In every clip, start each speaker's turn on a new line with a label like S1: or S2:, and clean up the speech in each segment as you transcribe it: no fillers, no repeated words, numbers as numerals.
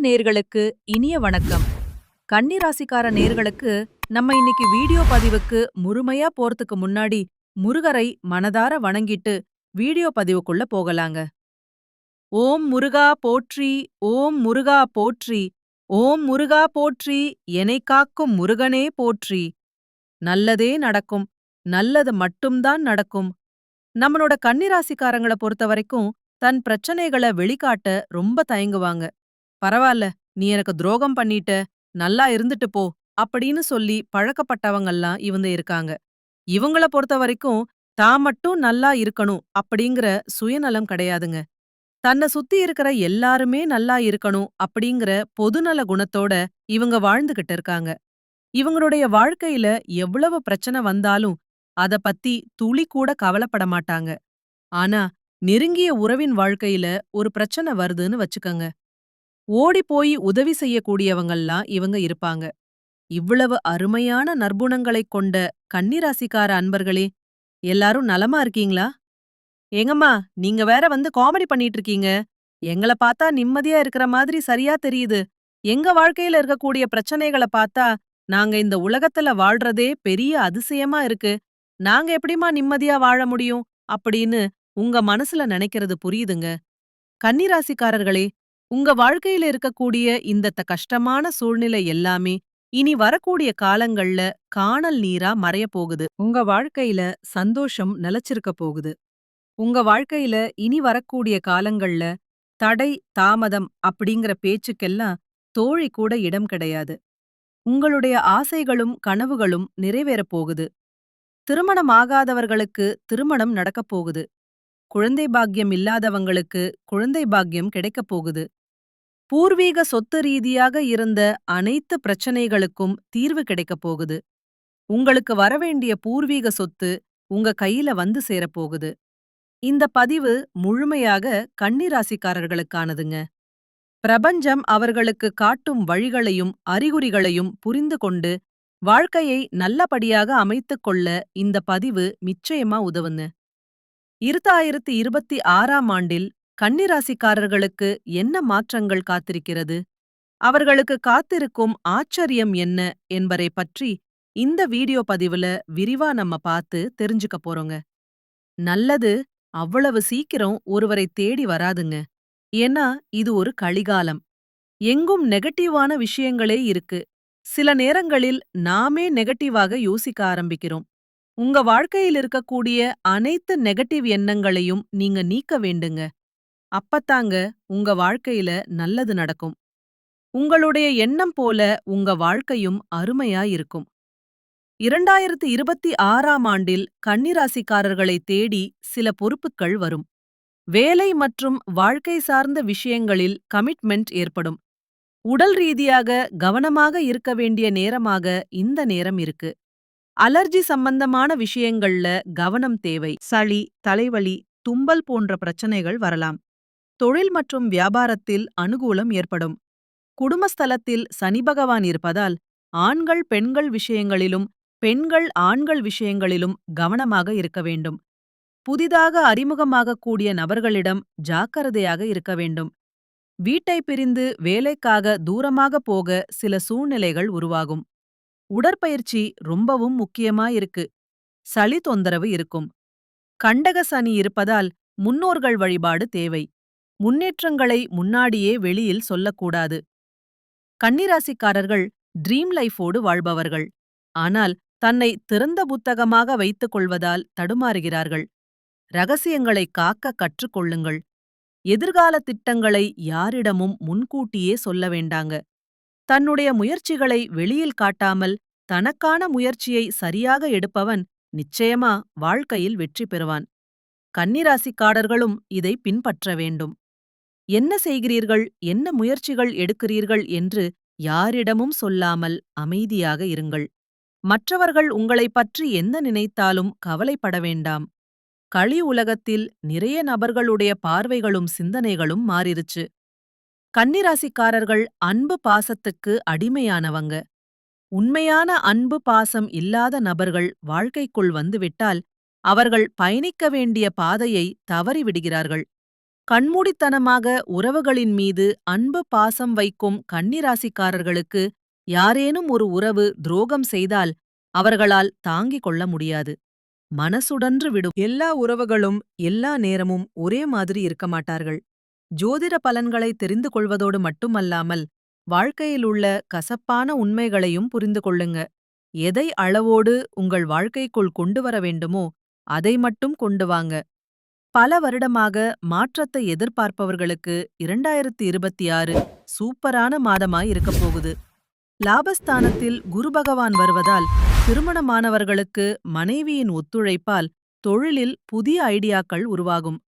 S1: நேர்களுக்கு இனிய வணக்கம். கன்னி ராசிக்கார நேர்களுக்கு நம்ம இன்னைக்கு வீடியோ பதிவுக்கு முழுமையா போறதுக்கு முன்னாடி முருகரை மனதார வணங்கிட்டு வீடியோ பதிவுக்குள்ள போகலாங்க. ஓம் முருகா போற்றி, ஓம் முருகா போற்றி, ஓம் முருகா போற்றி, எனைக் காக்கும் முருகனே போற்றி. நல்லதே நடக்கும், நல்லது மட்டும்தான் நடக்கும். நம்மளோட கன்னிராசிக்காரங்கள பொறுத்த வரைக்கும் தன் பிரச்சனைகள வெளிக்காட்ட ரொம்ப தயங்குவாங்க. பரவால்ல, நீ எனக்கு துரோகம் பண்ணிட்ட, நல்லா இருந்துட்டு போ அப்படின்னு சொல்லி பழக்கப்பட்டவங்கல்லாம் இவங்க இருக்காங்க. இவங்கள பொறுத்த வரைக்கும் தான் மட்டும் நல்லா இருக்கணும் அப்படிங்கிற சுயநலம் கிடையாதுங்க. தன்னை சுத்தி இருக்கிற எல்லாருமே நல்லா இருக்கணும் அப்படிங்கிற பொதுநல குணத்தோட இவங்க வாழ்ந்துகிட்டு இருக்காங்க. இவங்களுடைய வாழ்க்கையில எவ்வளவு பிரச்சனை வந்தாலும் அத பத்தி துளி கூட கவலைப்பட மாட்டாங்க. ஆனா நெருங்கிய உறவின் வாழ்க்கையில ஒரு பிரச்சனை வருதுன்னு வச்சுக்கங்க. ஓடி போய் உதவி செய்யக்கூடியவங்கல்லாம் இவங்க இருப்பாங்க. இவ்வளவு அருமையான நற்குணங்களைக் கொண்ட கன்னிராசிக்கார அன்பர்களே, எல்லாரும் நலமா இருக்கீங்களா? ஏங்கம்மா, நீங்க வேற வந்து காமெடி பண்ணிட்டு இருக்கீங்க. எங்கள பார்த்தா நிம்மதியா இருக்கிற மாதிரி சரியா தெரியுது. எங்க வாழ்க்கையில இருக்கக்கூடிய பிரச்சனைகள பார்த்தா, நாங்க இந்த உலகத்துல வாழ்றதே பெரிய அதிசயமா இருக்கு. நாங்க எப்படிம்மா நிம்மதியா வாழ முடியும்? அப்படின்னு உங்க மனசுல நினைக்கிறது புரியுதுங்க. கன்னிராசிக்காரர்களே, உங்க வாழ்க்கையில இருக்கக்கூடிய இந்த கஷ்டமான சூழ்நிலை எல்லாமே இனி வரக்கூடிய காலங்கள்ல காணல் நீரா மறையப் போகுது. உங்க வாழ்க்கையில சந்தோஷம் நிலைச்சிருக்க போகுது. உங்க வாழ்க்கையில இனி வரக்கூடிய காலங்கள்ல தடை, தாமதம் அப்படிங்கிற பேச்சுக்கெல்லாம் தோழி கூட இடம் கிடையாது. உங்களுடைய ஆசைகளும் கனவுகளும் நிறைவேறப் போகுது. திருமணம் ஆகாதவர்களுக்கு திருமணம் நடக்கப் போகுது. குழந்தை பாக்கியம் இல்லாதவங்களுக்கு குழந்தை பாக்கியம் கிடைக்கப் போகுது. பூர்வீக சொத்து ரீதியாக இருந்த அனைத்து பிரச்சனைகளுக்கும் தீர்வு கிடைக்கப் போகுது. உங்களுக்கு வரவேண்டிய பூர்வீக சொத்து உங்க கையில வந்து சேரப்போகுது. இந்த பதிவு முழுமையாக கன்னிராசிக்காரர்களுக்கானதுங்க. பிரபஞ்சம் அவர்களுக்கு காட்டும் வழிகளையும் அறிகுறிகளையும் புரிந்து கொண்டு வாழ்க்கையை நல்லபடியாக அமைத்துக் கொள்ள இந்த பதிவு நிச்சயமா உதவுங்க. 2026ஆம் ஆண்டில் கன்னிராசிக்காரர்களுக்கு என்ன மாற்றங்கள் காத்திருக்கிறது? அவர்களுக்கு காத்திருக்கும் ஆச்சரியம் என்ன என்பதை பற்றி இந்த வீடியோ பதிவுல விரிவா நம்ம பார்த்து தெரிஞ்சுக்க போறோங்க. நல்லது அவ்வளவு சீக்கிரம் ஒருவரை தேடி வராதுங்க. ஏன்னா இது ஒரு கலிகாலம். எங்கும் நெகட்டிவான விஷயங்களே இருக்கு. சில நேரங்களில் நாமே நெகட்டிவாக யோசிக்க ஆரம்பிக்கிறோம். உங்க வாழ்க்கையில் இருக்கக்கூடிய அனைத்து நெகட்டிவ் எண்ணங்களையும் நீங்க நீக்க வேண்டுங்க. அப்பத்தாங்க உங்க வாழ்க்கையில நல்லது நடக்கும். உங்களுடைய எண்ணம் போல உங்க வாழ்க்கையும் அருமையா இருக்கும். 2026ஆம் ஆண்டில் கன்னிராசிக்காரர்களை தேடி சில பொறுப்புகள் வரும். வேலை மற்றும் வாழ்க்கை சார்ந்த விஷயங்களில் கமிட்மெண்ட் ஏற்படும். உடல் ரீதியாக கவனமாக இருக்க வேண்டிய நேரமாக இந்த நேரம் இருக்கு. அலர்ஜி சம்பந்தமான விஷயங்கள்ல கவனம் தேவை. சளி, தலைவலி, தும்பல் போன்ற பிரச்சனைகள் வரலாம். தொழில் மற்றும் வியாபாரத்தில் அனுகூலம் ஏற்படும். குடும்பஸ்தலத்தில் சனி பகவான் இருப்பதால் ஆண்கள் பெண்கள் விஷயங்களிலும் பெண்கள் ஆண்கள் விஷயங்களிலும் கவனமாக இருக்க வேண்டும். புதிதாக அறிமுகமாகக்கூடிய நபர்களிடம் ஜாக்கிரதையாக இருக்க வேண்டும். வீட்டை பிரிந்து வேலைக்காக தூரமாக போக சில சூழ்நிலைகள் உருவாகும். உடற்பயிற்சி ரொம்பவும் முக்கியமாயிருக்கு. சளி தொந்தரவு இருக்கும். கண்டக சனி இருப்பதால் முன்னோர்கள் வழிபாடு தேவை. முன்னேற்றங்களை முன்னாடியே வெளியில் சொல்லக்கூடாது. கன்னிராசிக்காரர்கள் ட்ரீம் லைஃபோடு வாழ்பவர்கள். ஆனால் தன்னை திறந்த புத்தகமாக வைத்துக் கொள்வதால் தடுமாறுகிறார்கள். ரகசியங்களை காக்க கற்றுக்கொள்ளுங்கள். எதிர்கால திட்டங்களை யாரிடமும் முன்கூட்டியே சொல்ல வேண்டாங்க. தன்னுடைய முயற்சிகளை வெளியில் காட்டாமல் தனக்கான முயற்சியை சரியாக எடுப்பவன் நிச்சயமா வாழ்க்கையில் வெற்றி பெறுவான். கன்னிராசிக்காரர்களும் இதை பின்பற்ற வேண்டும். என்ன செய்கிறீர்கள், என்ன முயற்சிகள் எடுக்கிறீர்கள் என்று யாரிடமும் சொல்லாமல் அமைதியாக இருங்கள். மற்றவர்கள் உங்களைப் பற்றி என்ன நினைத்தாலும் கவலைப்பட வேண்டாம். களி உலகத்தில் நிறைய நபர்களுடைய பார்வைகளும் சிந்தனைகளும் மாறிருச்சு. கன்னிராசிக்காரர்கள் அன்பு பாசத்துக்கு அடிமையானவங்க. உண்மையான அன்பு பாசம் இல்லாத நபர்கள் வாழ்க்கைக்குள் வந்துவிட்டால் அவர்கள் பயணிக்க வேண்டிய பாதையை தவறிவிடுகிறார்கள். கண்மூடித்தனமாக உறவுகளின் மீது அன்பு பாசம் வைக்கும் கன்னிராசிக்காரர்களுக்கு யாரேனும் ஒரு உறவு துரோகம் செய்தால் அவர்களால் தாங்கிக் கொள்ள முடியாது. மனசுடன்று விடும். எல்லா உறவுகளும் எல்லா நேரமும் ஒரே மாதிரி இருக்க மாட்டார்கள். ஜோதிட பலன்களை தெரிந்து கொள்வதோடு மட்டுமல்லாமல் வாழ்க்கையிலுள்ள கசப்பான உண்மைகளையும் புரிந்து கொள்ளுங்க. எதை அளவோடு உங்கள் வாழ்க்கைக்குள் கொண்டு வர வேண்டுமோ அதை மட்டும் கொண்டு வாங்க. பல வருடமாக மாற்றத்தை எதிர்பார்ப்பவர்களுக்கு 2026 சூப்பரான மாதமாய் இருக்கப் போகுது. லாபஸ்தானத்தில் குரு பகவான் வருவதால் திருமணமானவர்களுக்கு மனைவியின் ஒத்துழைப்பால் தொழிலில் புதிய ஐடியாக்கள் உருவாகும்.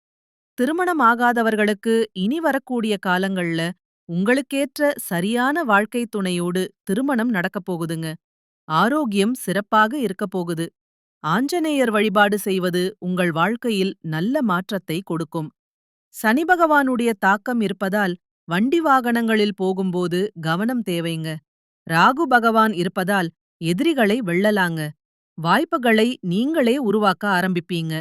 S1: திருமணமாகாதவர்களுக்கு இனி வரக்கூடிய காலங்கள்ல உங்களுக்கேற்ற சரியான வாழ்க்கை துணையோடு திருமணம் நடக்கப் போகுதுங்க. ஆரோக்கியம் சிறப்பாக இருக்கப் போகுது. ஆஞ்சநேயர் வழிபாடு செய்வது உங்கள் வாழ்க்கையில் நல்ல மாற்றத்தை கொடுக்கும். சனி பகவானுடைய தாக்கம் இருப்பதால் வண்டி வாகனங்களில் போகும்போது கவனம் தேவைங்க. ராகு பகவான் இருப்பதால் எதிரிகளை வெல்லலாங்க. வாய்ப்புகளை நீங்களே உருவாக்க ஆரம்பிப்பீங்க.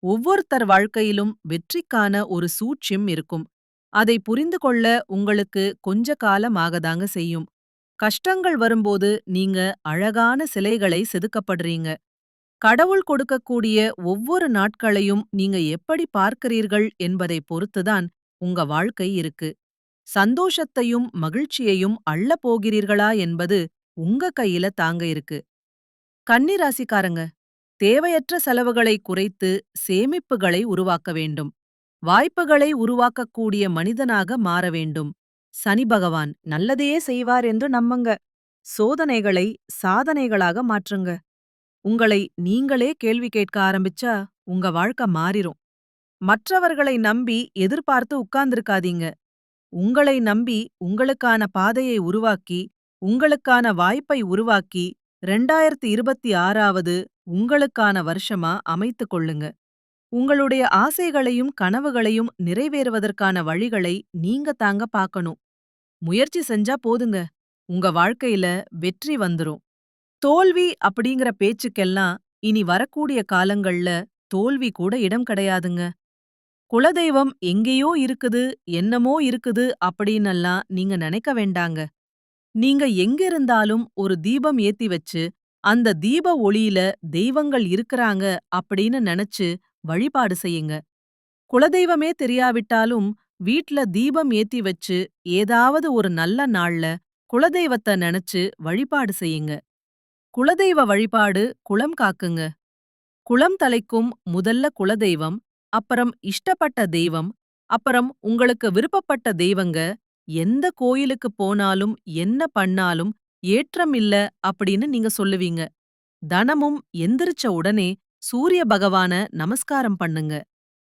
S1: ஒவ்வொருத்தர் வாழ்க்கையிலும் வெற்றிக்கான ஒரு சூட்சியம் இருக்கும். அதை புரிந்து கொள்ள உங்களுக்கு கொஞ்ச காலம் ஆகதாங்க செய்யும். கஷ்டங்கள் வரும்போது நீங்க அழகான சிலைகளை செதுக்கப்படுறீங்க. கடவுள் கொடுக்கக்கூடிய ஒவ்வொரு நாட்களையும் நீங்க எப்படி பார்க்கிறீர்கள் என்பதை பொறுத்துதான் உங்க வாழ்க்கை இருக்கு. சந்தோஷத்தையும் மகிழ்ச்சியையும் அள்ளப் போகிறீர்களா என்பது உங்க கையில தாங்க இருக்கு. கன்னிராசிக்காரங்க, தேவையற்ற செலவுகளை குறைத்து சேமிப்புகளை உருவாக்க வேண்டும். வாய்ப்புகளை உருவாக்கக்கூடிய மனிதனாக மாற வேண்டும். சனி பகவான் நல்லதையே செய்வார் என்று நம்புங்க. சோதனைகளை சாதனைகளாக மாற்றுங்க. உங்களை நீங்களே கேள்வி கேட்க ஆரம்பிச்சா உங்க வாழ்க்கை மாறிரும். மற்றவர்களை நம்பி எதிர்பார்த்து உட்கார்ந்திருக்காதீங்க. உங்களை நம்பி உங்களுக்கான பாதையை உருவாக்கி, உங்களுக்கான வாய்ப்பை உருவாக்கி 2026வது உங்களுக்கான வருஷமா அமைத்துக் கொள்ளுங்க. உங்களுடைய ஆசைகளையும் கனவுகளையும் நிறைவேறுவதற்கான வழிகளை நீங்க தாங்க பார்க்கணும். முயற்சி செஞ்சா போதுங்க. உங்க வாழ்க்கையில வெற்றி வந்துரும். தோல்வி அப்படிங்கிற பேச்சுக்கெல்லாம் இனி வரக்கூடிய காலங்கள்ல தோல்வி கூட இடம் கிடையாதுங்க. குலதெய்வம் எங்கேயோ இருக்குது, என்னமோ இருக்குது அப்படின்னெல்லாம் நீங்க நினைக்க வேண்டாங்க. நீங்க எங்க இருந்தாலும் ஒரு தீபம் ஏத்தி வச்சு, அந்த தீப ஒளியில தெய்வங்கள் இருக்கறாங்க அப்படின்னு நினைச்சு வழிபாடு செய்யுங்க. குலதெய்வமே தெரியாவிட்டாலும் வீட்ல தீபம் ஏத்தி வச்சு ஏதாவது ஒரு நல்ல நாள்ல குலதெய்வத்த நினைச்சு வழிபாடு செய்யுங்க. குலதெய்வ வழிபாடு குலம் காக்குங்க. குலம் தலைக்கும் முதல்ல குலதெய்வம், அப்புறம் இஷ்டப்பட்ட தெய்வம், அப்புறம் உங்களுக்கு விருப்பப்பட்ட தெய்வங்க. எந்த கோயிலுக்கு போனாலும் என்ன பண்ணாலும் ஏற்றம் இல்ல அப்படின்னு நீங்க சொல்லுவீங்க. தனமும் எந்திரிச்ச உடனே சூரிய பகவான நமஸ்காரம் பண்ணுங்க.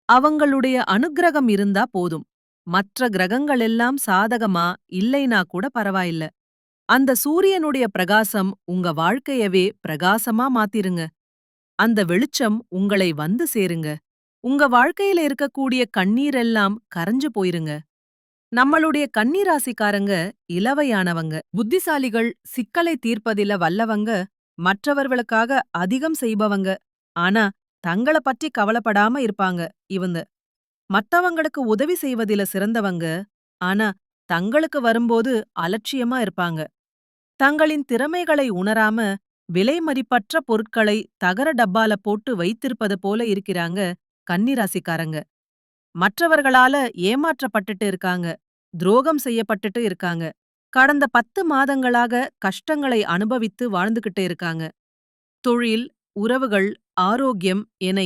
S1: அவங்களுடைய அனுக்கிரகம் இருந்தா போதும். மற்ற கிரகங்களெல்லாம் சாதகமா இல்லைனா கூட பரவாயில்ல. அந்த சூரியனுடைய பிரகாசம் உங்க வாழ்க்கையவே பிரகாசமா மாத்திருங்க. அந்த வெளிச்சம் உங்களை வந்து சேருங்க. உங்க வாழ்க்கையில இருக்கக்கூடிய கண்ணீரெல்லாம் கரைஞ்சு போயிருங்க. நம்மளுடைய கன்னிராசிக்காரங்க இளவையானவங்க, புத்திசாலிகள், சிக்கலை தீர்ப்பதில வல்லவங்க, மற்றவர்களுக்காக அதிகம் செய்பவங்க. ஆனா தங்கள பற்றி கவலைப்படாம இருப்பாங்க இவங்க. மத்தவங்களுக்கு உதவி செய்வதில சிறந்தவங்க. ஆனா தங்களுக்கு வரும்போது அலட்சியமா இருப்பாங்க. தங்களின் திறமைகளை உணராம விலைமதிப்பற்ற பொருட்களை தகர டப்பால போட்டு வைத்திருப்பது போல இருக்கிறாங்க கன்னிராசிக்காரங்க. மற்றவர்களால ஏமாற்றப்பட்டுட்டு இருக்காங்க. துரோகம் செய்யப்பட்டுட்டு இருக்காங்க. கடந்த 10 மாதங்களாக கஷ்டங்களை அனுபவித்து வாழ்ந்துகிட்டு இருக்காங்க. தொழில், உறவுகள், ஆரோக்கியம் என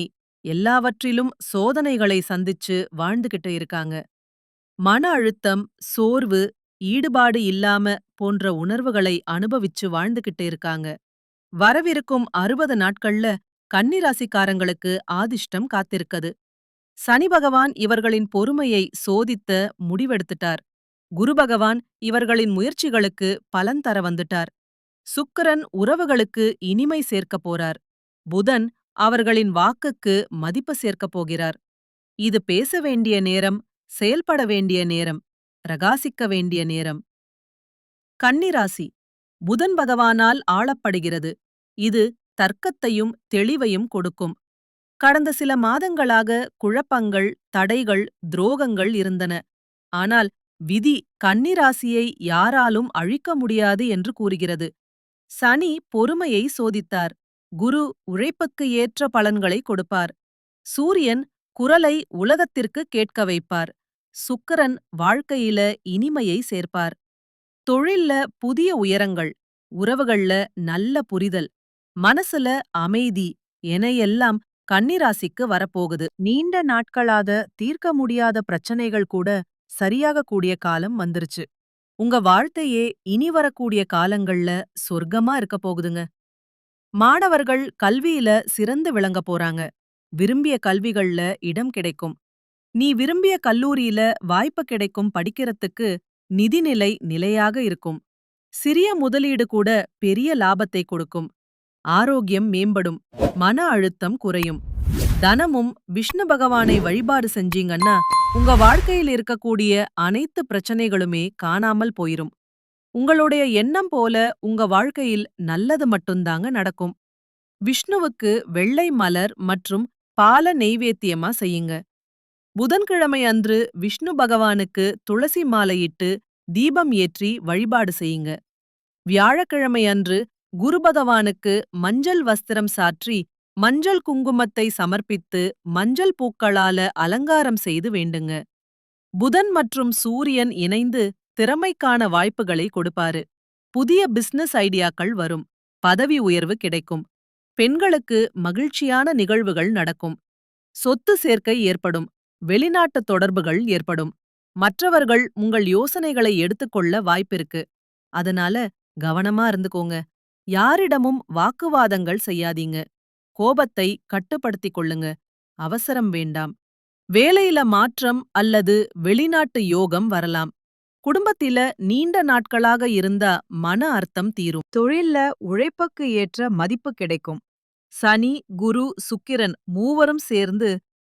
S1: எல்லாவற்றிலும் சோதனைகளை சந்திச்சு வாழ்ந்துகிட்டு இருக்காங்க. மன அழுத்தம், சோர்வு, ஈடுபாடு இல்லாம போன்ற உணர்வுகளை அனுபவிச்சு வாழ்ந்துகிட்டு இருக்காங்க. வரவிருக்கும் 60 நாட்கள்ல கன்னிராசிக்காரங்களுக்கு ஆதிஷ்டம் காத்திருக்குது. சனி பகவான் இவர்களின் பொறுமையை சோதித்த முடிவெடுத்துட்டார். குரு பகவான் இவர்களின் முயற்சிகளுக்கு பலன் தர வந்துட்டார். சுக்கிரன் உறவுகளுக்கு இனிமை சேர்க்கப் போறார். புதன் அவர்களின் வாக்குக்கு மதிப்பு சேர்க்கப் போகிறார். இது பேச வேண்டிய நேரம், செயல்பட வேண்டிய நேரம், பிரகாசிக்க வேண்டிய நேரம். கன்னிராசி புதன் பகவானால் ஆளப்படுகிறது. இது தர்க்கத்தையும் தெளிவையும் கொடுக்கும். கடந்த சில மாதங்களாக குழப்பங்கள், தடைகள், துரோகங்கள் இருந்தன. ஆனால் விதி கன்னிராசியை யாராலும் அழிக்க முடியாது என்று கூறுகிறது. சனி பொறுமையை சோதித்தார். குரு உழைப்புக்கு ஏற்ற பலன்களை கொடுப்பார். சூரியன் குரலை உலகத்திற்கு கேட்க வைப்பார். சுக்கிரன் வாழ்க்கையில இனிமையை சேர்ப்பார். தொழில்ல புதிய உயரங்கள், உறவுகள்ல நல்ல புரிதல், மனசுல அமைதி என எல்லாம் கன்னிராசிக்கு வரப்போகுது. நீண்ட நாட்களாக தீர்க்க முடியாத பிரச்சனைகள் கூட சரியாக கூடிய காலம் வந்துருச்சு. உங்க வாழ்க்கையே இனி வரக்கூடிய காலங்கள்ல சொர்க்கமா இருக்க போகுதுங்க. மாணவர்கள் கல்வியில சிறந்து விளங்க போறாங்க. விரும்பிய கல்விகள்ல இடம் கிடைக்கும். நீ விரும்பிய கல்லூரியில வாய்ப்பு கிடைக்கும். படிக்கிறதுக்கு நிதிநிலை நிலையாக இருக்கும். சிறிய முதலீடு கூட பெரிய லாபத்தை கொடுக்கும். ஆரோக்கியம் மேம்படும். மன அழுத்தம் குறையும். தனமும் விஷ்ணு பகவானை வழிபாடு செஞ்சீங்கன்னா உங்க வாழ்க்கையில் இருக்கக்கூடிய அனைத்து பிரச்சனைகளுமே காணாமல் போயிரும். உங்களுடைய எண்ணம் போல உங்க வாழ்க்கையில் நல்லது மட்டும்தாங்க நடக்கும். விஷ்ணுவுக்கு வெள்ளை மலர் மற்றும் பால நெய்வேத்தியமா செய்யுங்க. புதன்கிழமை அன்று விஷ்ணு பகவானுக்கு துளசி மாலையிட்டு தீபம் ஏற்றி வழிபாடு செய்யுங்க. வியாழக்கிழமை அன்று குரு பகவானுக்கு மஞ்சள் வஸ்திரம் சாற்றி மஞ்சள் குங்குமத்தை சமர்ப்பித்து மஞ்சள் பூக்களால அலங்காரம் செய்து வேண்டுங்க. புதன் மற்றும் சூரியன் இணைந்து திறமைக்கான வாய்ப்புகளை கொடுப்பாரு. புதிய பிசினஸ் ஐடியாக்கள் வரும். பதவி உயர்வு கிடைக்கும். பெண்களுக்கு மகிழ்ச்சியான நிகழ்வுகள் நடக்கும். சொத்து சேர்க்கை ஏற்படும். வெளிநாட்டு தொடர்புகள் ஏற்படும். மற்றவர்கள் உங்கள் யோசனைகளை எடுத்துக்கொள்ள வாய்ப்பிருக்கு. அதனால கவனமா இருந்துக்கோங்க. யாரிடமும் வாக்குவாதங்கள் செய்யாதீங்க. கோபத்தை கட்டுப்படுத்திக் கொள்ளுங்க. அவசரம் வேண்டாம். வேலையில மாற்றம் அல்லது வெளிநாட்டு யோகம் வரலாம். குடும்பத்தில நீண்ட நாட்களாக இருந்த மன அர்த்தம் தீரும். தொழில்ல உழைப்புக்கு ஏற்ற மதிப்பு கிடைக்கும். சனி, குரு, சுக்கிரன் மூவரும் சேர்ந்து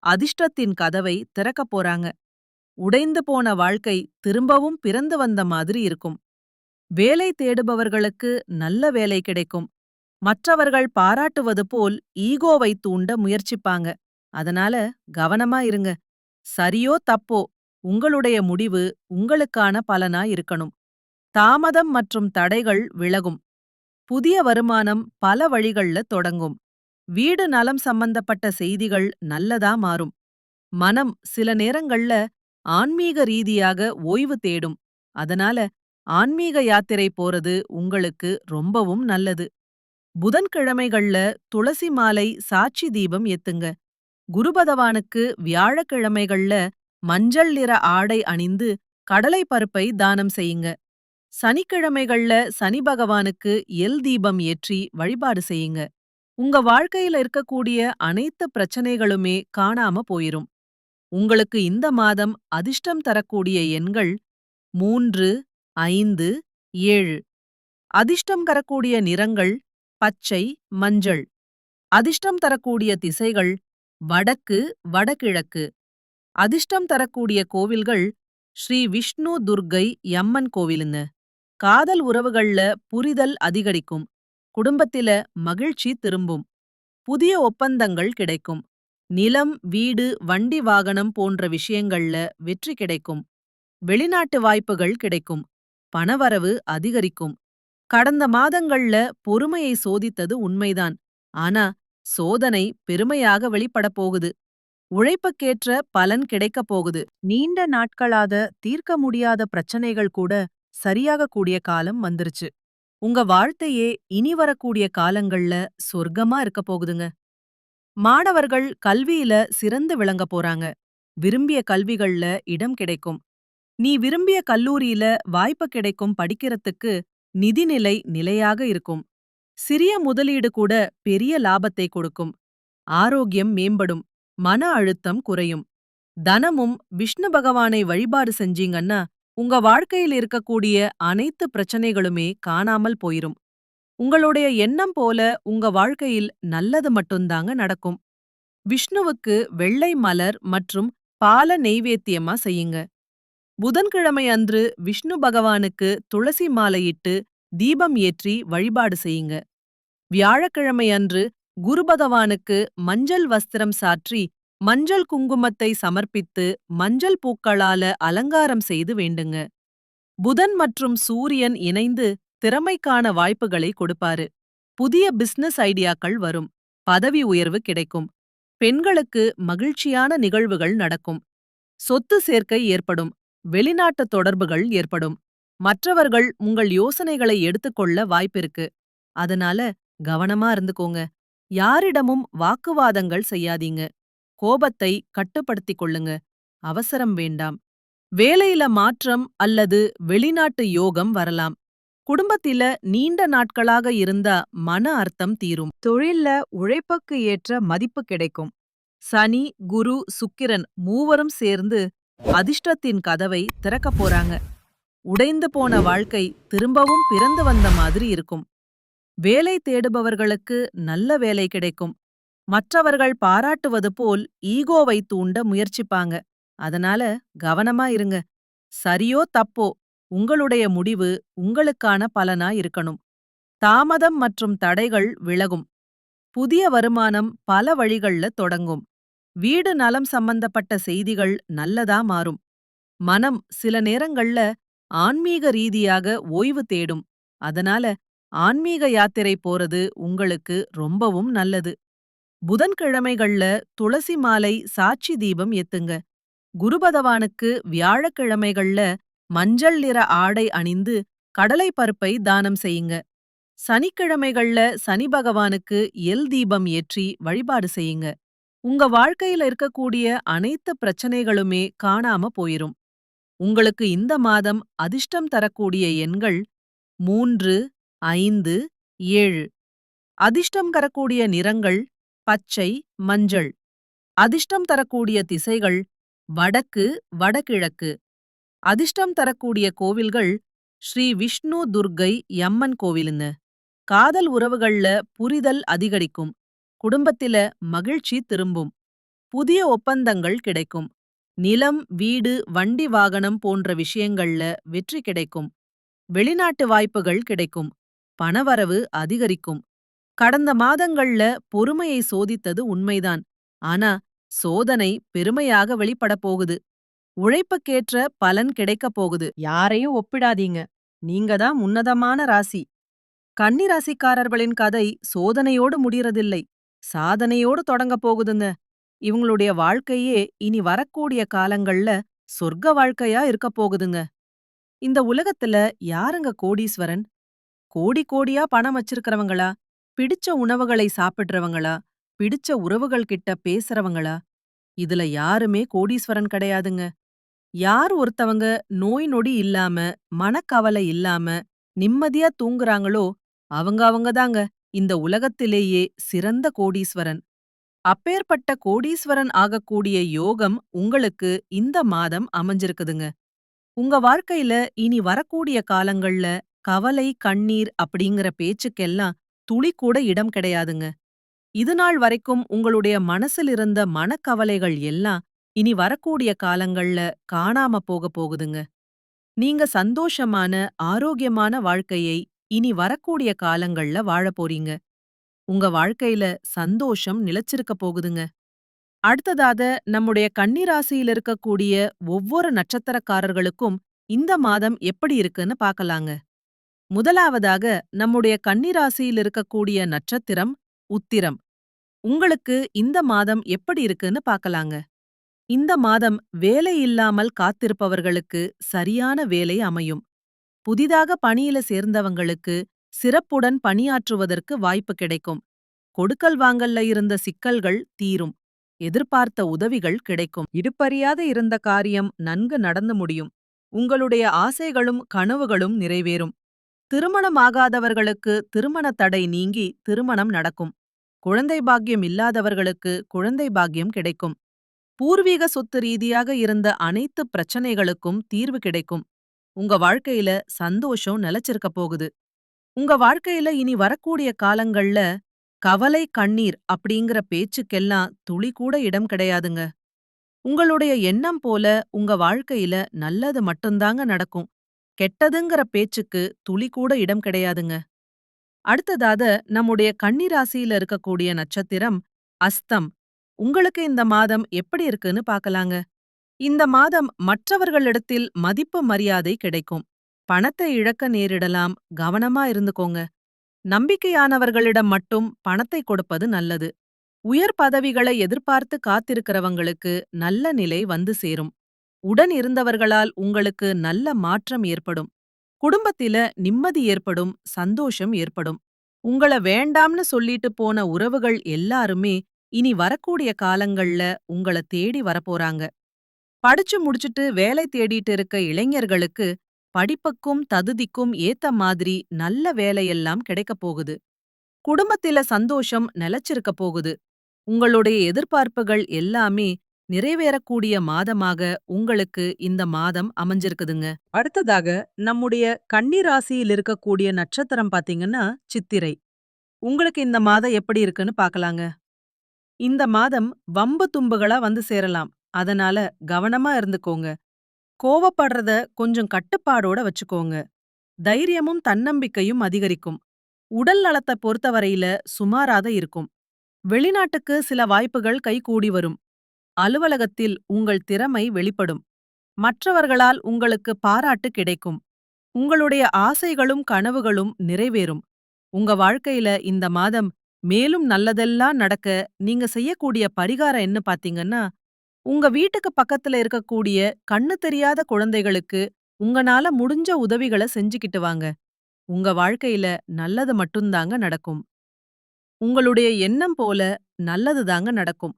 S1: அதிர்ஷ்டத்தின் கதவை திறக்கப் போறாங்க. உடைந்து போன வாழ்க்கை திரும்பவும் பிறந்து வந்த மாதிரி இருக்கும். வேலை தேடுபவர்களுக்கு நல்ல வேலை கிடைக்கும். மற்றவர்கள் பாராட்டுவது போல் ஈகோவை தூண்ட முயற்சிப்பாங்க. அதனால கவனமா இருங்க. சரியோ தப்போ உங்களுடைய முடிவு உங்களுக்கான பலனா இருக்கணும். தாமதம் மற்றும் தடைகள் விலகும். புதிய வருமானம் பல வழிகள்ல தொடங்கும். வீடு நலம் சம்பந்தப்பட்ட செய்திகள் நல்லதா மாறும். மனம் சில நேரங்கள்ல ஆன்மீக ரீதியாக ஓய்வு தேடும். அதனால ஆன்மீக யாத்திரை போறது உங்களுக்கு ரொம்பவும் நல்லது. புதன்கிழமைகள்ல துளசி மாலை சாட்சி தீபம் ஏத்துங்க. குரு பகவானுக்கு வியாழக்கிழமைகள்ல மஞ்சள் நிற ஆடை அணிந்து கடலை பருப்பை தானம் செய்யுங்க. சனிக்கிழமைகள்ல சனி பகவானுக்கு எல் தீபம் ஏற்றி வழிபாடு செய்யுங்க. உங்க வாழ்க்கையில இருக்கக்கூடிய அனைத்து பிரச்சனைகளுமே காணாம போயிரும். உங்களுக்கு இந்த மாதம் அதிர்ஷ்டம் தரக்கூடிய எண்கள் 3, 5, 7. அதிர்ஷ்டம் தரக்கூடிய நிறங்கள் பச்சை, மஞ்சள். அதிர்ஷ்டம் தரக்கூடிய திசைகள் வடக்கு, வடகிழக்கு. அதிர்ஷ்டம் தரக்கூடிய கோவில்கள் ஸ்ரீ விஷ்ணு துர்க்கை யம்மன் கோவிலுங்க. காதல் உறவுகள்ல புரிதல் அதிகரிக்கும். குடும்பத்தில மகிழ்ச்சி திரும்பும். புதிய ஒப்பந்தங்கள் கிடைக்கும். நிலம், வீடு, வண்டி வாகனம் போன்ற விஷயங்கள்ல வெற்றி கிடைக்கும். வெளிநாட்டு வாய்ப்புகள் கிடைக்கும். பணவரவு அதிகரிக்கும். கடந்த மாதங்கள்ல பொறுமையை சோதித்தது உண்மைதான். ஆனா சோதனை பெருமையாக வெளிப்படப் போகுது. உழைப்புக்கேற்ற பலன் கிடைக்கப் போகுது. நீண்ட நாட்களாக தீர்க்க முடியாத பிரச்சனைகள் கூட சரியாக கூடிய காலம் வந்துருச்சு. உங்க வாழ்க்கையே இனி வரக்கூடிய காலங்கள்ல சொர்க்கமா இருக்க போகுதுங்க. மாணவர்கள் கல்வியில சிறந்து விளங்க போறாங்க. விரும்பிய கல்விகள்ல இடம் கிடைக்கும். நீ விரும்பிய கல்லூரியில வாய்ப்பு கிடைக்கும். படிக்கிறதுக்கு நிதிநிலை நிலையாக இருக்கும். சிறிய முதலீடு கூட பெரிய லாபத்தை கொடுக்கும். ஆரோக்கியம் மேம்படும். மன அழுத்தம் குறையும். தனமும் விஷ்ணு பகவானை வழிபாடு செஞ்சீங்கன்னா உங்க வாழ்க்கையில் இருக்கக்கூடிய அனைத்து பிரச்சனைகளுமே காணாமல் போயிரும். உங்களுடைய எண்ணம் போல உங்க வாழ்க்கையில் நல்லது மட்டும்தாங்க நடக்கும். விஷ்ணுவுக்கு வெள்ளை மலர் மற்றும் பால நெய்வேத்தியமா செய்யுங்க. புதன்கிழமை அன்று விஷ்ணு பகவானுக்கு துளசி மாலையிட்டு தீபம் ஏற்றி வழிபாடு செய்யுங்க. வியாழக்கிழமை அன்று குரு பகவானுக்கு மஞ்சள் வஸ்திரம் சாற்றி மஞ்சள் குங்குமத்தை சமர்ப்பித்து மஞ்சள் பூக்களால அலங்காரம் செய்து வேண்டுங்க. புதன் மற்றும் சூரியன் இணைந்து திறமைக்கான வாய்ப்புகளை கொடுப்பாரு. புதிய பிசினஸ் ஐடியாக்கள் வரும். பதவி உயர்வு கிடைக்கும். பெண்களுக்கு மகிழ்ச்சியான நிகழ்வுகள் நடக்கும். சொத்து சேர்க்கை ஏற்படும். வெளிநாட்டு தொடர்புகள் ஏற்படும். மற்றவர்கள் உங்கள் யோசனைகளை எடுத்துக்கொள்ள வாய்ப்பிருக்கு. அதனால கவனமா இருந்துக்கோங்க. யாரிடமும் வாக்குவாதங்கள் செய்யாதீங்க. கோபத்தை கட்டுப்படுத்திக் கொள்ளுங்க. அவசரம் வேண்டாம். வேலையில மாற்றம் அல்லது வெளிநாட்டு யோகம் வரலாம். குடும்பத்தில நீண்ட நாட்களாக இருந்த மன அர்த்தம் தீரும். தொழில்ல உழைப்புக்கு ஏற்ற மதிப்பு கிடைக்கும். சனி, குரு, சுக்கிரன் மூவரும் சேர்ந்து அதிர்ஷ்டத்தின் கதவை திறக்கப் போறாங்க. உடைந்து போன வாழ்க்கை திரும்பவும் பிறந்து வந்த மாதிரி இருக்கும். வேலை தேடுபவர்களுக்கு நல்ல வேலை கிடைக்கும். மற்றவர்கள் பாராட்டுவது போல் ஈகோவை தூண்ட முயற்சிப்பாங்க. அதனால கவனமா இருங்க. சரியோ தப்போ உங்களுடைய முடிவு உங்களுக்கான பலனா இருக்கணும். தாமதம் மற்றும் தடைகள் விலகும். புதிய வருமானம் பல வழிகள்ல தொடங்கும். வீடு நலம் சம்பந்தப்பட்ட செய்திகள் நல்லதா மாறும். மனம் சில நேரங்கள்ல ஆன்மீக ரீதியாக ஓய்வு தேடும். அதனால ஆன்மீக யாத்திரை போறது உங்களுக்கு ரொம்பவும் நல்லது. புதன்கிழமைகள்ல துளசி மாலை சாட்சி தீபம் ஏத்துங்க. குரு பகவானுக்கு வியாழக்கிழமைகள்ல மஞ்சள் நிற ஆடை அணிந்து கடலை பருப்பை தானம் செய்யுங்க. சனிக்கிழமைகள்ல சனி பகவானுக்கு எல் தீபம் ஏற்றி வழிபாடு செய்யுங்க. உங்க வாழ்க்கையில இருக்கக்கூடிய அனைத்து பிரச்சனைகளுமே காணாம போயிரும். உங்களுக்கு இந்த மாதம் அதிர்ஷ்டம் தரக்கூடிய எண்கள் 3, 5, 7. அதிர்ஷ்டம் தரக்கூடிய நிறங்கள் பச்சை, மஞ்சள். அதிர்ஷ்டம் தரக்கூடிய திசைகள் வடக்கு, வடகிழக்கு. அதிர்ஷ்டம் தரக்கூடிய கோவில்கள் ஸ்ரீ விஷ்ணு துர்க்கை யம்மன் கோவிலுங்க. காதல் உறவுகள்ல புரிதல் அதிகரிக்கும். குடும்பத்தில மகிழ்ச்சி திரும்பும். புதிய ஒப்பந்தங்கள் கிடைக்கும். நிலம், வீடு, வண்டி வாகனம் போன்ற விஷயங்கள்ல வெற்றி கிடைக்கும். வெளிநாட்டு வாய்ப்புகள் கிடைக்கும். பணவரவு அதிகரிக்கும். கடந்த மாதங்கள்ல பொறுமையை சோதித்தது உண்மைதான். ஆனா சோதனை பெருமையாக வெளிப்படப் போகுது. உழைப்புக்கேற்ற பலன் கிடைக்கப் போகுது. யாரையும் ஒப்பிடாதீங்க. நீங்க தான் உன்னதமான ராசி. கன்னி ராசிக்காரர்களின் கதை சோதனையோடு முடியறதில்லை, சாதனையோடு தொடங்கப் போகுதுங்க. இவங்களுடைய வாழ்க்கையே இனி வரக்கூடிய காலங்கள்ல சொர்க்க வாழ்க்கையா இருக்கப் போகுதுங்க. இந்த உலகத்துல யாருங்க கோடீஸ்வரன்? கோடி கோடியா பணம் வச்சிருக்கிறவங்களா? பிடிச்ச உணவுகளை சாப்பிடுறவங்களா? பிடிச்ச உறவுகள் கிட்ட பேசுறவங்களா? இதுல யாருமே கோடீஸ்வரன் கிடையாதுங்க. யார் ஒருத்தவங்க நோய் நொடி இல்லாம, மனக்கவலை இல்லாம, நிம்மதியா தூங்குறாங்களோ அவங்க தாங்க இந்த உலகத்திலேயே சிறந்த கோடீஸ்வரன். அப்பேற்பட்ட கோடீஸ்வரன் ஆகக்கூடிய யோகம் உங்களுக்கு இந்த மாதம் அமைஞ்சிருக்குதுங்க. உங்க வாழ்க்கையில இனி வரக்கூடிய காலங்கள்ல கவலை, கண்ணீர் அப்படிங்கிற பேச்சுக்கெல்லாம் துளி கூட இடம் கிடையாதுங்க. இதுநாள் வரைக்கும் உங்களுடைய மனசில் இருந்த மனக்கவலைகள் எல்லாம் இனி வரக்கூடிய காலங்கள்ல காணாம போக போகுதுங்க. நீங்க சந்தோஷமான, ஆரோக்கியமான வாழ்க்கையை இனி வரக்கூடிய காலங்கள்ல வாழப் போறீங்க. உங்க வாழ்க்கையில சந்தோஷம் நிலைச்சிருக்க போகுதுங்க. அடுத்ததாக நம்முடைய கன்னி ராசியில இருக்கக்கூடிய ஒவ்வொரு நட்சத்திரக்காரர்களுக்கும் இந்த மாதம் எப்படி இருக்குன்னு பார்க்கலாங்க. முதலாவதாக நம்முடைய கன்னி ராசியில் இருக்கக்கூடிய நட்சத்திரம் உத்திரம். உங்களுக்கு இந்த மாதம் எப்படி இருக்குன்னு பார்க்கலாங்க. இந்த மாதம் வேலை இல்லாமல் காத்திருப்பவர்களுக்கு சரியான வேலை அமையும். புதிதாக பணியில சேர்ந்தவங்களுக்கு சிறப்புடன் பணியாற்றுவதற்கு வாய்ப்பு கிடைக்கும். கொடுக்கல் வாங்கல்ல இருந்த சிக்கல்கள் தீரும். எதிர்பார்த்த உதவிகள் கிடைக்கும். இடுப்பறியாத இருந்த காரியம் நன்கு நடந்து முடியும். உங்களுடைய ஆசைகளும் கனவுகளும் நிறைவேறும். திருமணமாகாதவர்களுக்கு திருமண தடை நீங்கி திருமணம் நடக்கும். குழந்தை பாக்கியம் இல்லாதவர்களுக்கு குழந்தை பாக்கியம் கிடைக்கும். பூர்வீக சொத்து ரீதியாக இருந்த அனைத்து பிரச்சனைகளுக்கும் தீர்வு கிடைக்கும். உங்க வாழ்க்கையில சந்தோஷம் நிலைச்சிருக்க போகுது. உங்க வாழ்க்கையில இனி வரக்கூடிய காலங்கள்ல கவலை, கண்ணீர் அப்படிங்கிற பேச்சுக்கெல்லாம் துளி கூட இடம் கிடையாதுங்க. உங்களுடைய எண்ணம் போல உங்க வாழ்க்கையில நல்லது மட்டும்தாங்க நடக்கும். கெட்டதுங்கிற பேச்சுக்கு துளி கூட இடம் கிடையாதுங்க. அடுத்ததாக நம்முடைய கன்னி ராசியில இருக்கக்கூடிய நட்சத்திரம் அஸ்தம். உங்களுக்கு இந்த மாதம் எப்படி இருக்குன்னு பார்க்கலாங்க. இந்த மாதம் மற்றவர்களிடத்தில் மதிப்பு மரியாதை கிடைக்கும். பணத்தை இழக்க நேரிடலாம், கவனமா இருந்துக்கோங்க. நம்பிக்கையானவர்களிடம் மட்டும் பணத்தை கொடுப்பது நல்லது. உயர் பதவிகளை எதிர்பார்த்து காத்திருக்கிறவங்களுக்கு நல்ல நிலை வந்து சேரும். உடன் இருந்தவர்களால் உங்களுக்கு நல்ல மாற்றம் ஏற்படும். குடும்பத்தில நிம்மதி ஏற்படும், சந்தோஷம் ஏற்படும். உங்கள வேண்டாம்னு சொல்லிட்டு போன உறவுகள் எல்லாருமே இனி வரக்கூடிய காலங்கள்ல உங்கள தேடி வரப்போறாங்க. படிச்சு முடிச்சுட்டு வேலை தேடிட்டு இருக்க இளைஞர்களுக்கு படிப்புக்கும் தகுதிக்கும் ஏத்த மாதிரி நல்ல வேலையெல்லாம் கிடைக்கப் போகுது. குடும்பத்தில சந்தோஷம் நிலைச்சிருக்க போகுது. உங்களுடைய எதிர்பார்ப்புகள் எல்லாமே நிறைவேறக்கூடிய மாதமாக உங்களுக்கு இந்த மாதம் அமைஞ்சிருக்குதுங்க. அடுத்ததாக நம்முடைய கன்னி ராசியில் இருக்கக்கூடிய நட்சத்திரம் பாத்தீங்கன்னா சித்திரை. உங்களுக்கு இந்த மாதம் எப்படி இருக்குன்னு பார்க்கலாங்க. இந்த மாதம் வம்பு தும்புகளா வந்து சேரலாம். அதனால கவனமா இருந்துக்கோங்க. கோவப்படுறத கொஞ்சம் கட்டுப்பாடோட வச்சுக்கோங்க. தைரியமும் தன்னம்பிக்கையும் அதிகரிக்கும். உடல் நலத்தை பொறுத்தவரையில சுமாராத இருக்கும். வெளிநாட்டுக்கு சில வாய்ப்புகள் கைகூடி வரும். அலுவலகத்தில் உங்கள் திறமை வெளிப்படும். மற்றவர்களால் உங்களுக்கு பாராட்டு கிடைக்கும். உங்களுடைய ஆசைகளும் கனவுகளும் நிறைவேறும். உங்க வாழ்க்கையில இந்த மாதம் மேலும் நல்லதெல்லாம் நடக்க நீங்க செய்யக்கூடிய பரிகாரம் என்ன பாத்தீங்கன்னா, உங்க வீட்டுக்கு பக்கத்துல இருக்கக்கூடிய கண்ணு தெரியாத குழந்தைகளுக்கு உங்கனால முடிஞ்ச உதவிகளை செஞ்சுக்கிட்டு வாங்க. உங்க வாழ்க்கையில நல்லது மட்டும்தாங்க நடக்கும். உங்களுடைய எண்ணம் போல நல்லதுதாங்க நடக்கும்.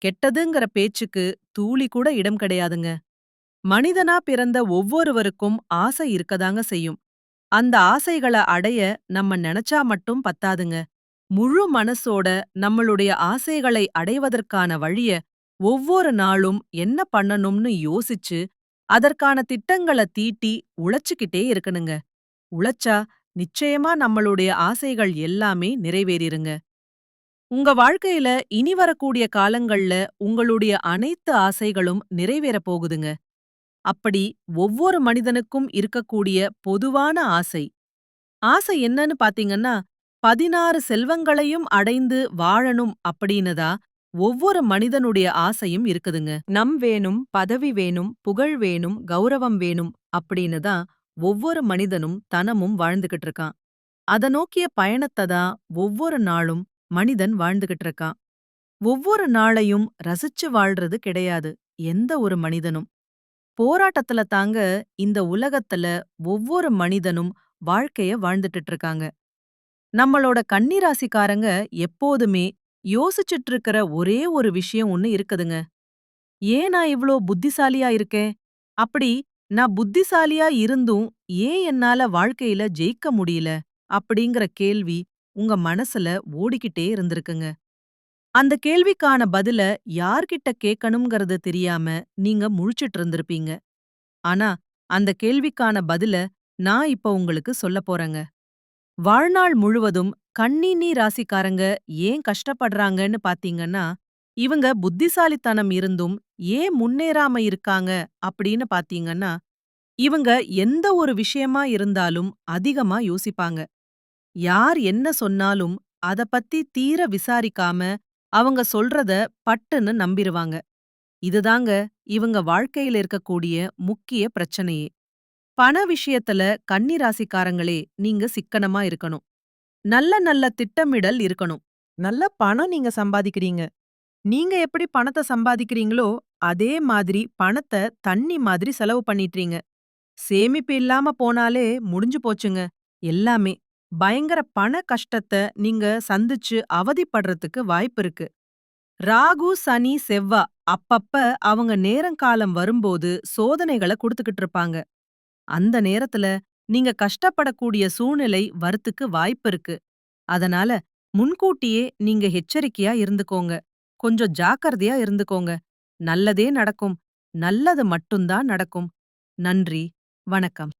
S1: கெட்டதுங்கிற பேச்சுக்கு தூளி கூட இடம் கிடையாதுங்க. மனிதனா பிறந்த ஒவ்வொருவருக்கும் ஆசை இருக்கதாங்க செய்யும். அந்த ஆசைகள அடைய நம்ம நெனச்சா மட்டும் பத்தாதுங்க. முழு மனசோட நம்மளுடைய ஆசைகளை அடைவதற்கான வழிய ஒவ்வொரு நாளும் என்ன பண்ணணும்னு யோசிச்சு, அதற்கான திட்டங்கள தீட்டி உழைச்சுக்கிட்டே இருக்கணுங்க. உழைச்சா நிச்சயமா நம்மளுடைய ஆசைகள் எல்லாமே நிறைவேறிருங்க. உங்க வாழ்க்கையில இனி வரக்கூடிய காலங்கள்ல உங்களுடைய அனைத்து ஆசைகளும் நிறைவேறப் போகுதுங்க. அப்படி ஒவ்வொரு மனிதனுக்கும் இருக்கக்கூடிய பொதுவான ஆசை. ஆசை என்னன்னு பாத்தீங்கன்னா, 16 செல்வங்களையும் அடைந்து வாழணும் அப்படின்னுதா ஒவ்வொரு மனிதனுடைய ஆசையும் இருக்குதுங்க. வேணும், பதவி வேணும், புகழ் வேணும், கௌரவம் வேணும் அப்படின்னு தான் ஒவ்வொரு மனிதனும் தனமும் வாழ்ந்துகிட்டு இருக்கான். அத நோக்கிய பயணத்தை தான் ஒவ்வொரு நாளும் மனிதன் வாழ்ந்துகிட்டு இருக்கான். ஒவ்வொரு நாளையும் ரசிச்சு வாழ்றது கிடையாது எந்த ஒரு மனிதனும். போராட்டத்துல தாங்க இந்த உலகத்துல ஒவ்வொரு மனிதனும் வாழ்க்கைய வாழ்ந்துட்டு இருக்காங்க. நம்மளோட கன்னிராசிக்காரங்க எப்போதுமே யோசிச்சுட்டு இருக்கிற ஒரே ஒரு விஷயம் ஒண்ணு இருக்குதுங்க. ஏன் நான் இவ்ளோ புத்திசாலியா இருக்கேன்? அப்படி நான் புத்திசாலியா இருந்தும் ஏன் என்னால வாழ்க்கையில ஜெயிக்க முடியல? அப்படிங்கிற கேள்வி உங்க மனசுல ஓடிக்கிட்டே இருந்திருக்குங்க. அந்த கேள்விக்கான பதில யார்கிட்ட கேட்கணும்ங்கறது தெரியாம நீங்க முழிச்சிட்டு இருந்திருப்பீங்க. ஆனா அந்த கேள்விக்கான பதில நான் இப்ப உங்களுக்கு சொல்லப் போறேங்க. வாழ்நாள் முழுவதும் கன்னி ராசிக்காரங்க ஏன் கஷ்டப்படுறாங்கன்னு பாத்தீங்கன்னா, இவங்க புத்திசாலித்தனம் இருந்தும் ஏன் முன்னேறாம இருக்காங்க அப்படின்னு பாத்தீங்கன்னா, இவங்க எந்த ஒரு விஷயமா இருந்தாலும் அதிகமா யோசிப்பாங்க. யார் என்ன சொன்னாலும் அத பத்தி தீர விசாரிக்காம அவங்க சொல்றத பட்டுன்னு நம்பிருவாங்க. இதுதாங்க இவங்க வாழ்க்கையில இருக்கக்கூடிய முக்கிய பிரச்சனையே. பண விஷயத்துல கன்னி ராசிக்காரங்களே நீங்க சிக்கனமா இருக்கணும். நல்ல நல்ல திட்டமிடல் இருக்கணும். நல்ல பணம் நீங்க சம்பாதிக்கிறீங்க. நீங்க எப்படி பணத்த சம்பாதிக்கிறீங்களோ, அதே மாதிரி பணத்த தண்ணி மாதிரி செலவு பண்ணிட்டீங்க. சேமிப்பு இல்லாம போனாலே முடிஞ்சு போச்சுங்க. எல்லாமே. பயங்கர பண கஷ்டத்த நீங்க சந்திச்சு அவதிப்படுறதுக்கு வாய்ப்பு இருக்கு. ராகு, சனி, செவ்வா அப்பப்ப அவங்க நேரங்காலம் வரும்போது சோதனைகள குடுத்துக்கிட்டு இருப்பாங்க. அந்த நேரத்துல நீங்க கஷ்டப்படக்கூடிய சூழ்நிலை வரத்துக்கு வாய்ப்பு இருக்கு. அதனால முன்கூட்டியே நீங்க எச்சரிக்கையா இருந்துக்கோங்க. கொஞ்சம் ஜாக்கிரதையா இருந்துக்கோங்க. நல்லதே நடக்கும். நல்லது மட்டும்தான் நடக்கும். நன்றி. வணக்கம்.